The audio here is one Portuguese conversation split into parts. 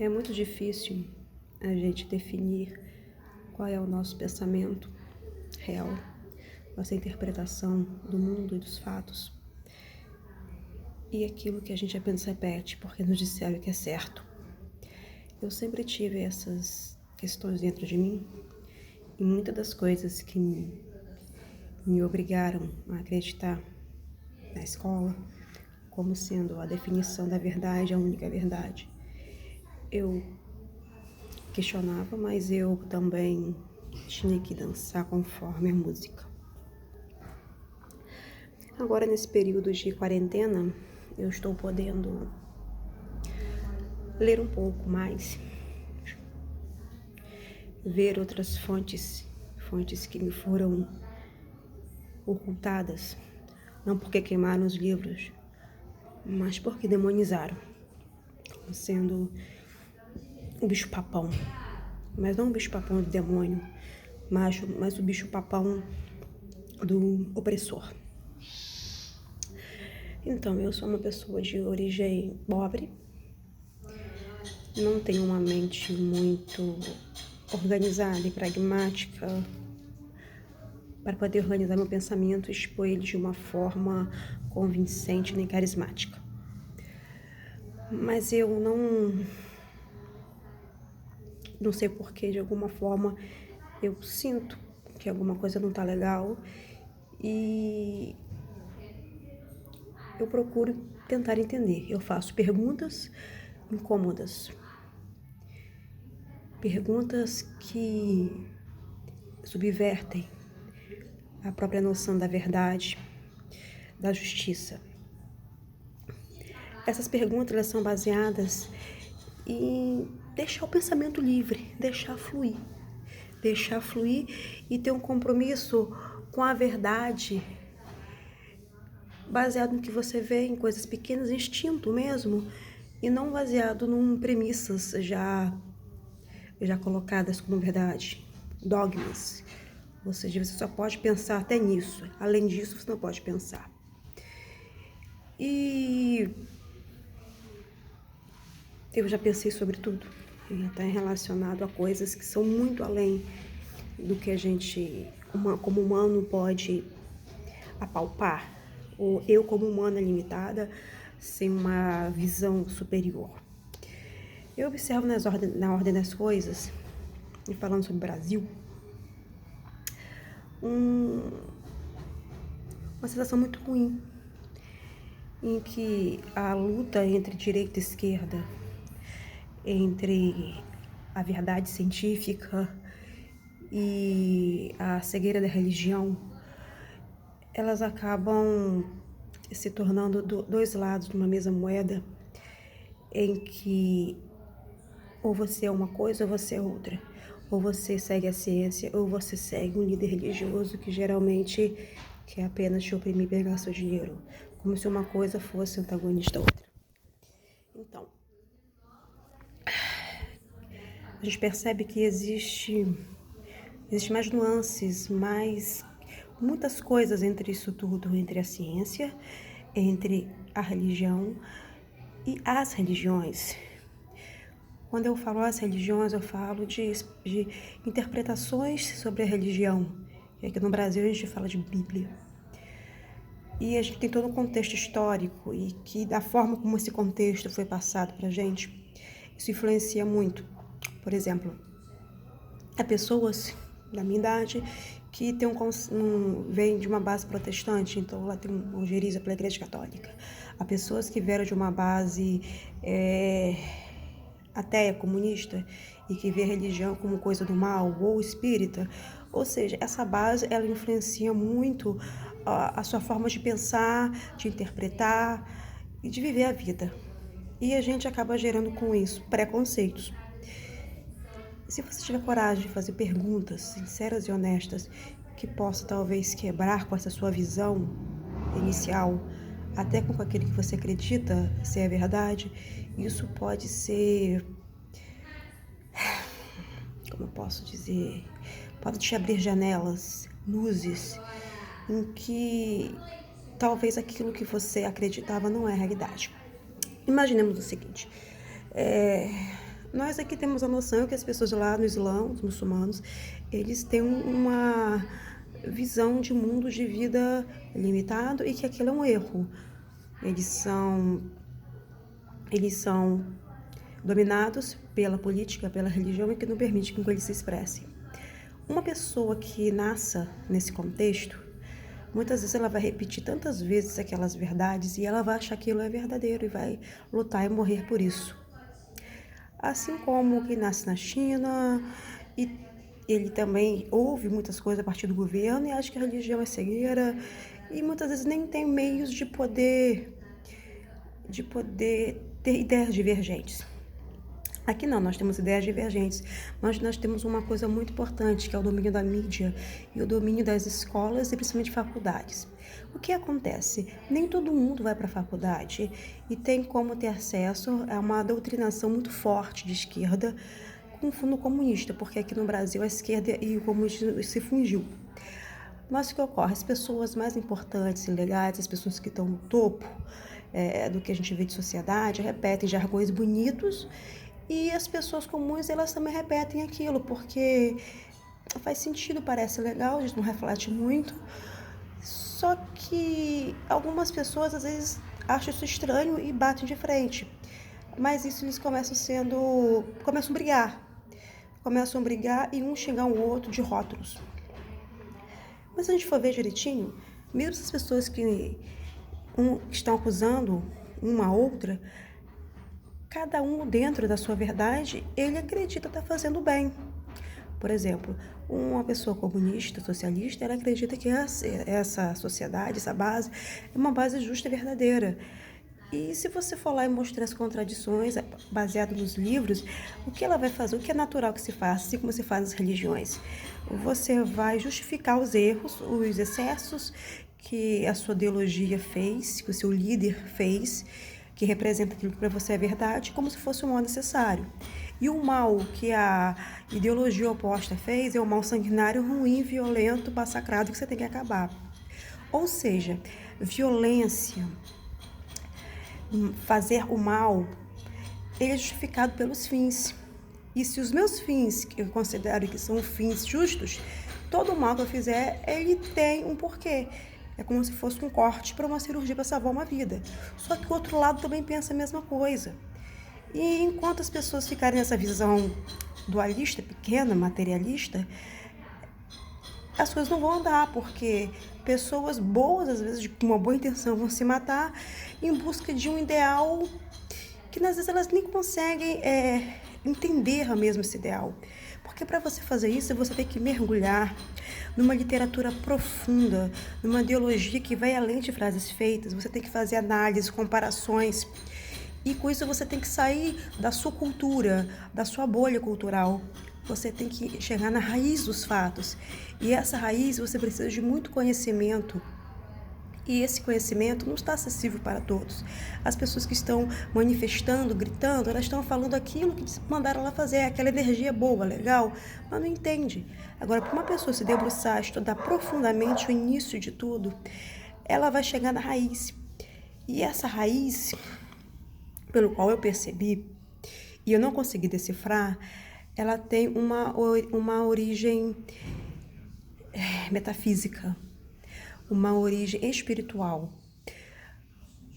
É muito difícil a gente definir qual é o nosso pensamento real, nossa interpretação do mundo e dos fatos, e aquilo que a gente apenas repete porque nos disseram que é certo. Eu sempre tive essas questões dentro de mim, e muitas das coisas que me obrigaram a acreditar na escola como sendo a definição da verdade, a única verdade, eu questionava, mas eu também tinha que dançar conforme a música. Agora, nesse período de quarentena, eu estou podendo ler um pouco mais, ver outras fontes que me foram ocultadas, não porque queimaram os livros, mas porque demonizaram, como sendo o bicho-papão. Mas não o bicho-papão do demônio, mas o bicho-papão do opressor. Então, eu sou uma pessoa de origem pobre, não tenho uma mente muito organizada e pragmática para poder organizar meu pensamento e expor ele de uma forma convincente nem carismática. Mas eu não sei porquê, de alguma forma eu sinto que alguma coisa não tá legal e eu procuro tentar entender. Eu faço perguntas incômodas, perguntas que subvertem a própria noção da verdade, da justiça. Essas perguntas elas são baseadas em deixar o pensamento livre, deixar fluir e ter um compromisso com a verdade, baseado no que você vê em coisas pequenas, instinto mesmo, e não baseado em premissas já colocadas como verdade, dogmas. Ou seja, você só pode pensar até nisso, além disso você não pode pensar. E eu já pensei sobre tudo, até relacionado a coisas que são muito além do que a gente, como humano, pode apalpar, ou eu como humana limitada, sem uma visão superior. Eu observo na ordem das coisas, e falando sobre o Brasil, uma sensação muito ruim, em que a luta entre direita e esquerda, entre a verdade científica e a cegueira da religião, elas acabam se tornando dois lados de uma mesma moeda, em que ou você é uma coisa ou você é outra. Ou você segue a ciência ou você segue um líder religioso que geralmente quer apenas te oprimir e pegar seu dinheiro. Como se uma coisa fosse antagonista da outra. Então, a gente percebe que existe mais nuances, mais muitas coisas entre isso tudo, entre a ciência, entre a religião e as religiões. Quando eu falo as religiões, eu falo de interpretações sobre a religião. E aqui no Brasil a gente fala de Bíblia. E a gente tem todo um contexto histórico e que da forma como esse contexto foi passado pra gente, isso influencia muito. Por exemplo, há pessoas da minha idade que vêm de uma base protestante, então ela tem uma ojeriza pela Igreja Católica. Há pessoas que vieram de uma base ateia, comunista, e que vê a religião como coisa do mal, ou espírita. Ou seja, essa base, ela influencia muito a sua forma de pensar, de interpretar e de viver a vida. E a gente acaba gerando com isso preconceitos. Se você tiver coragem de fazer perguntas sinceras e honestas que possa talvez quebrar com essa sua visão inicial, até com aquilo que você acredita ser a verdade, isso pode ser, como eu posso dizer, pode te abrir janelas, luzes, em que talvez aquilo que você acreditava não é a realidade. Imaginemos o seguinte, Nós aqui temos a noção que as pessoas lá no Islã, os muçulmanos, eles têm uma visão de mundo de vida limitado e que aquilo é um erro. Eles são, eles são dominados pela política, pela religião e que não permite que eles se expressem. Uma pessoa que nasça nesse contexto, muitas vezes ela vai repetir tantas vezes aquelas verdades e ela vai achar que aquilo é verdadeiro e vai lutar e morrer por isso. Assim como quem nasce na China e ele também ouve muitas coisas a partir do governo e acha que a religião é cegueira e muitas vezes nem tem meios de poder ter ideias divergentes. Aqui não, nós temos ideias divergentes, mas nós temos uma coisa muito importante, que é o domínio da mídia e o domínio das escolas e principalmente faculdades. O que acontece? Nem todo mundo vai para a faculdade e tem como ter acesso a uma doutrinação muito forte de esquerda com fundo comunista, porque aqui no Brasil a esquerda e o comunismo se fundiu. Mas o que ocorre? As pessoas mais importantes e legais, as pessoas que estão no topo do que a gente vê de sociedade, repetem jargões bonitos e as pessoas comuns, elas também repetem aquilo, porque faz sentido, parece legal, a gente não reflete muito. Só que algumas pessoas, às vezes, acham isso estranho e batem de frente. Mas isso eles começam a brigar. Começam a brigar e um xingar o outro de rótulos. Mas se a gente for ver direitinho, mesmo as pessoas que estão acusando uma a outra, cada um dentro da sua verdade, ele acredita estar fazendo bem. Por exemplo, uma pessoa comunista, socialista, ela acredita que essa sociedade, essa base, é uma base justa e verdadeira. E se você for lá e mostrar as contradições baseado nos livros, o que ela vai fazer? O que é natural que se faça, assim como se faz nas religiões? Você vai justificar os erros, os excessos que a sua ideologia fez, que o seu líder fez, que representa aquilo que para você é verdade, como se fosse um mal necessário. E o mal que a ideologia oposta fez é o mal sanguinário, ruim, violento, massacrado, que você tem que acabar. Ou seja, violência, fazer o mal, ele é justificado pelos fins. E se os meus fins, que eu considero que são fins justos, todo o mal que eu fizer, ele tem um porquê. É como se fosse um corte para uma cirurgia para salvar uma vida. Só que o outro lado também pensa a mesma coisa. E enquanto as pessoas ficarem nessa visão dualista, pequena, materialista, as coisas não vão andar, porque pessoas boas, às vezes com uma boa intenção, vão se matar em busca de um ideal que às vezes elas nem conseguem entender mesmo esse ideal. Porque para você fazer isso, você tem que mergulhar numa literatura profunda, numa ideologia que vai além de frases feitas, você tem que fazer análises, comparações. E com isso você tem que sair da sua cultura, da sua bolha cultural. Você tem que chegar na raiz dos fatos. E essa raiz você precisa de muito conhecimento. E esse conhecimento não está acessível para todos. As pessoas que estão manifestando, gritando, elas estão falando aquilo que mandaram ela fazer, aquela energia boa, legal, mas não entende. Agora, para uma pessoa se debruçar, estudar profundamente o início de tudo, ela vai chegar na raiz. E essa raiz, pelo qual eu percebi, e eu não consegui decifrar, ela tem uma origem metafísica, uma origem espiritual,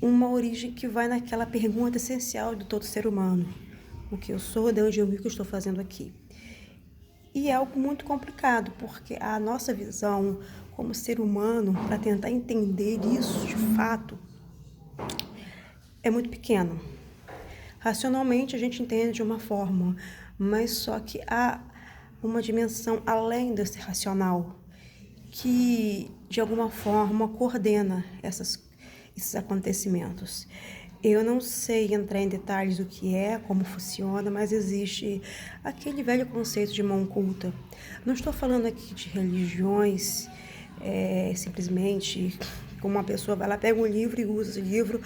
uma origem que vai naquela pergunta essencial de todo ser humano: o que eu sou, de onde eu vim, o que eu estou fazendo aqui. E é algo muito complicado, porque a nossa visão como ser humano, para tentar entender isso de fato, é muito pequeno. Racionalmente a gente entende de uma forma, mas só que há uma dimensão além desse racional, que de alguma forma coordena esses acontecimentos. Eu não sei entrar em detalhes do que é, como funciona, mas existe aquele velho conceito de mão oculta. Não estou falando aqui de religiões, simplesmente como uma pessoa vai lá, pega um livro e usa esse livro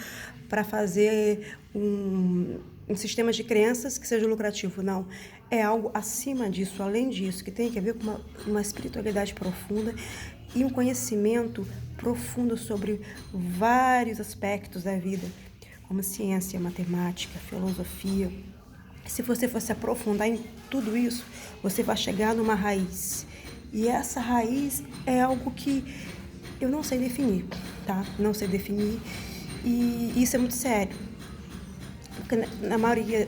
para fazer um sistema de crenças que seja lucrativo. Não, é algo acima disso, além disso, que tem a ver com uma espiritualidade profunda e um conhecimento profundo sobre vários aspectos da vida, como ciência, matemática, filosofia, Se você for se aprofundar em tudo isso, você vai chegar numa raiz. E essa raiz é algo que eu não sei definir, tá? Não sei definir. E isso é muito sério. Porque na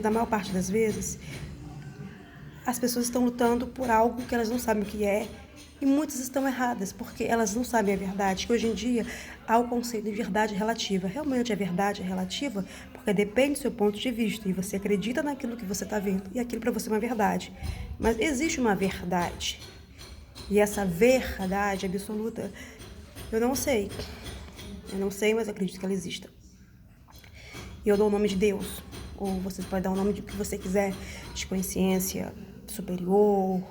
maior parte das vezes, as pessoas estão lutando por algo que elas não sabem o que é. E muitas estão erradas, porque elas não sabem a verdade. Que hoje em dia há o conceito de verdade relativa. Realmente a verdade é relativa, porque depende do seu ponto de vista. E você acredita naquilo que você está vendo. E aquilo para você é uma verdade. Mas existe uma verdade. E essa verdade absoluta, eu não sei. Eu não sei, mas eu acredito que ela exista. E eu dou o nome de Deus. Ou você pode dar o nome de que você quiser. De consciência superior,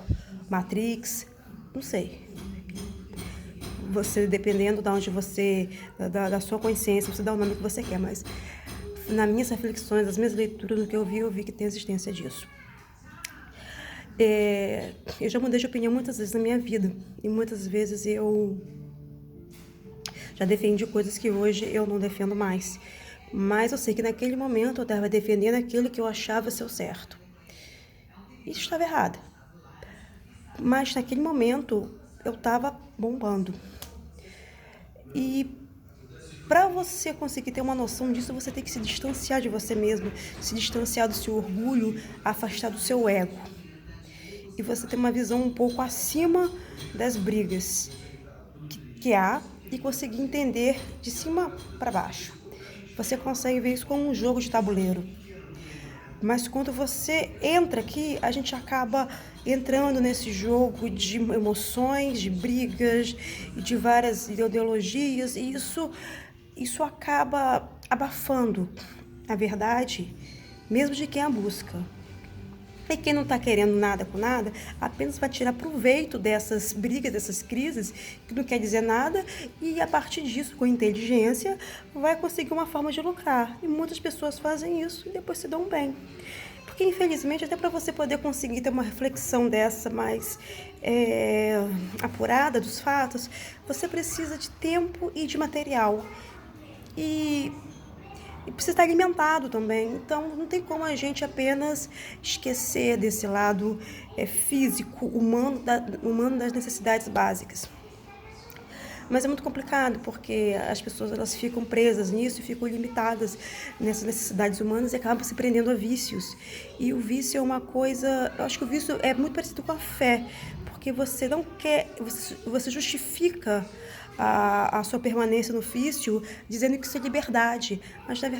Matrix, não sei. Você, dependendo de onde você, da sua consciência, você dá o nome que você quer, mas nas minhas reflexões, nas minhas leituras, no que eu vi que tem existência disso. Eu já mudei de opinião muitas vezes na minha vida, e muitas vezes eu já defendi coisas que hoje eu não defendo mais. Mas eu sei que naquele momento eu estava defendendo aquilo que eu achava ser o certo. Isso estava errado. Mas naquele momento eu estava bombando. E para você conseguir ter uma noção disso, você tem que se distanciar de você mesmo, se distanciar do seu orgulho, afastar do seu ego. E você ter uma visão um pouco acima das brigas que há e conseguir entender de cima para baixo. Você consegue ver isso como um jogo de tabuleiro. Mas quando você entra aqui, a gente acaba entrando nesse jogo de emoções, de brigas, de várias ideologias, e isso acaba abafando a verdade, mesmo de quem a busca. E quem não está querendo nada com nada, apenas vai tirar proveito dessas brigas, dessas crises, que não quer dizer nada, e a partir disso, com inteligência, vai conseguir uma forma de lucrar. E muitas pessoas fazem isso e depois se dão bem. Porque, infelizmente, até para você poder conseguir ter uma reflexão dessa mais apurada dos fatos, você precisa de tempo e de material. E precisa estar alimentado também. Então, não tem como a gente apenas esquecer desse lado físico, humano das necessidades básicas. Mas é muito complicado, porque as pessoas elas ficam presas nisso e ficam limitadas nessas necessidades humanas e acabam se prendendo a vícios. E o vício é uma coisa... Eu acho que o vício é muito parecido com a fé, porque você não quer... Você justifica a sua permanência no vício dizendo que isso é liberdade, mas na verdade